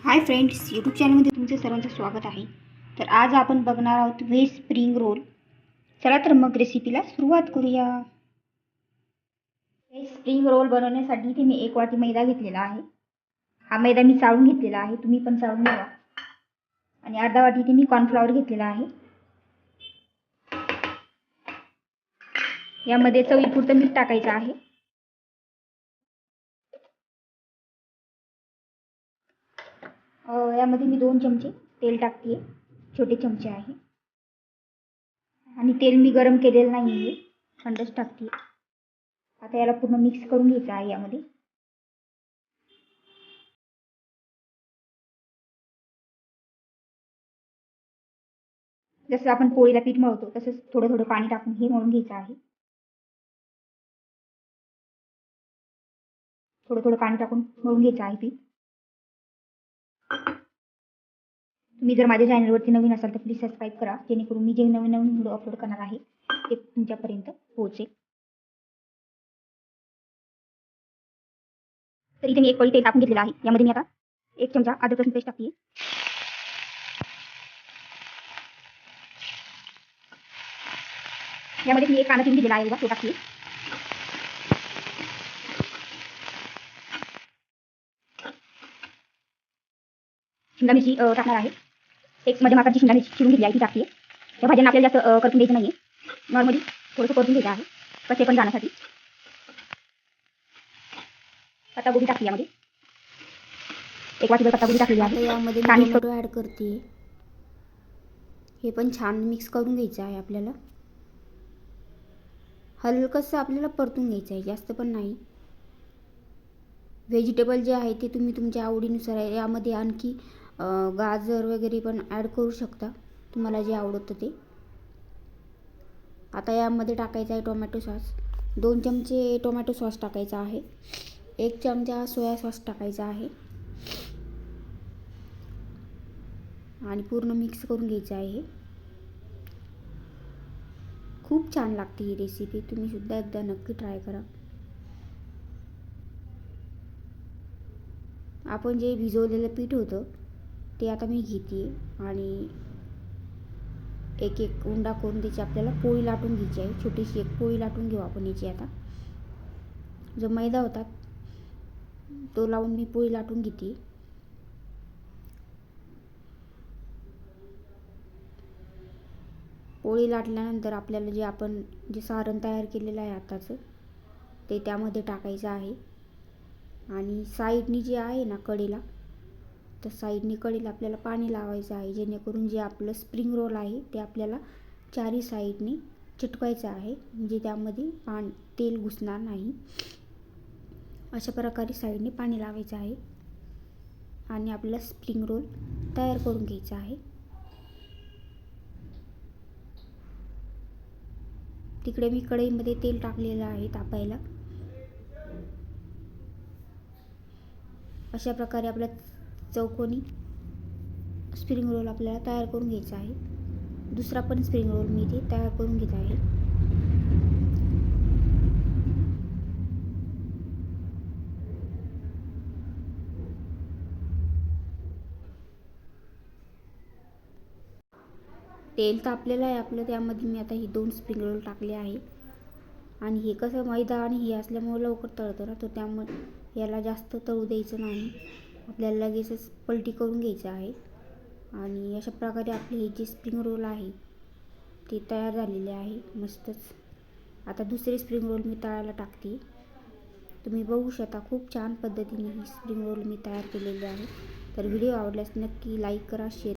Hi friends, YouTube चॅनलमध्ये तुमचे सर्वांचं स्वागत आहे. तर आज आपण बघणार आहोत व्हेज स्प्रिंग रोल. चला तर मग रेसिपीला सुरुवात करूया. व्हेज स्प्रिंग रोल बनवण्यासाठी इथे मी 1 वाटी मैदा घेतलेला आहे. हा मैदा मी चाळून घेतलेला आहे, तुम्ही पण चाळून घ्या. आणि अर्धा वाटी इथे मी कॉर्नफ्लॉवर घेतलेला आहे. यामध्ये चवीपुरतं मीठ टाकायचं आहे. यामध्ये मी 2 चमचे तेल टाकते, छोटे चमचे आहे. आणि तेल मी गरम केलेलं नाही आहे, थंडच टाकते. आता याला पूर्ण मिक्स करून घ्यायचं आहे. यामध्ये जसं आपण पोळीला पीठ मळतो तसंच थोडं थोडं पाणी टाकून हे मळून घ्यायचं आहे. थोडं थोडं पाणी टाकून मळून घ्यायचं आहे पीठ. तुम्ही जर माझ्या चॅनलवरती नवीन असाल तर प्लीज सबस्क्राईब करा, जेणेकरून मी जे नवीन नवीन व्हिडिओ अपलोड करणार आहे ते तुमच्यापर्यंत पोहोचेल. तर इथे मी 1 पळी तेल टाकून घेतलेलं आहे. यामध्ये मी आता 1 चमचा अद्रक लसूण पेस्ट टाकते. यामध्ये मी 1 कांदा चिरून घेतलेला आहे, तो टाकते. शिमला मिरची टाकणार आहे. एक मध्यम आकाराची शिमला मिरची चिरून घेतली आहे, ती टाकते. या भाज्यांना आपल्याला जास्त करपून द्यायचं नाहीये, नॉर्मली थोडंसं परतून घ्यायचं आहे कसे पण जाण्यासाठी. पत्तागोबी टाकली यामध्ये, 1 वाटीभर पत्तागोबी टाकली आहे. यामध्ये मी टोमॅटो ॲड करते. हे पण छान मिक्स करून घ्यायचं आहे आपल्याला. हलकंसं आपल्याला परतून घ्यायचं आहे, जास्त पण नाही. व्हेजिटेबल जे आहे ते तुम्ही तुमच्या आवडीनुसार आहे. यामध्ये आणखी गाजर वगैरे पण ॲड करू शकता, तुम्हाला जे आवडतं ते. आता यामध्ये टाकायचा आहे टोमॅटो सॉस. 2 चमचे टोमॅटो सॉस टाकायचा आहे. 1 चमचा सोया सॉस टाकायचा आहे आणि पूर्ण मिक्स करून घ्यायचं आहे. खूप छान लागते ही रेसिपी, तुम्ही सुद्धा एकदा नक्की ट्राय करा. आपण जे भिजवलेलं पीठ होतं ते आता मी घेते आणि एक एक उंडा करून त्याची आपल्याला पोळी लाटून घ्यायची आहे. छोटीशी एक पोळी लाटून घेऊ आपण याची. आता जो मैदा होता तो लावून मी पोळी लाटून घेते. पोळी लाटल्यानंतर आपल्याला जे आपण जे सारण तयार केलेलं आहे आताचं ते त्यामध्ये टाकायचं आहे. आणि साईडनी जे आहे ना कडेला, तर साईडनी कडेला आपल्याला पाणी लावायचं आहे, जेणेकरून जे आपलं स्प्रिंग रोल आहे ते आपल्याला चारी साईडनी चिटकवायचं आहे, म्हणजे त्यामध्ये तेल घुसणार नाही. अशा प्रकारे साईडने पाणी लावायचं आहे आणि आपल्याला स्प्रिंग रोल तयार करून घ्यायचा आहे. तिकडे मी कढईमध्ये तेल टाकलेलं आहे तापायला. अशा प्रकारे आपला चौकोनी स्प्रिंग रोल आपल्याला तयार करून घ्यायचा आहे. दुसरा पण स्प्रिंग रोल मी इथे तयार करून घेत आहे. तेल तापलेलं आहे आपलं, त्यामध्ये मी आता ही 2 स्प्रिंग रोल टाकले आहे. आणि हे कसं मैदा आणि हे असल्यामुळे लवकर तळतं ना, तर त्यामुळे याला जास्त तळू द्यायचं नाही. आपल्याला लगेचच पलटी करून घ्यायचं आहे. आणि अशा प्रकारे आपले हे जे स्प्रिंग रोल आहे ते तयार झालेले आहे मस्तच. आता दुसरे स्प्रिंग रोल मी तळायला टाकते. तुम्ही बघू शकता खूप छान पद्धतीने ही स्प्रिंग रोल मी तयार केलेले आहे. तर व्हिडिओ आवडल्यास नक्की लाईक करा, शेअर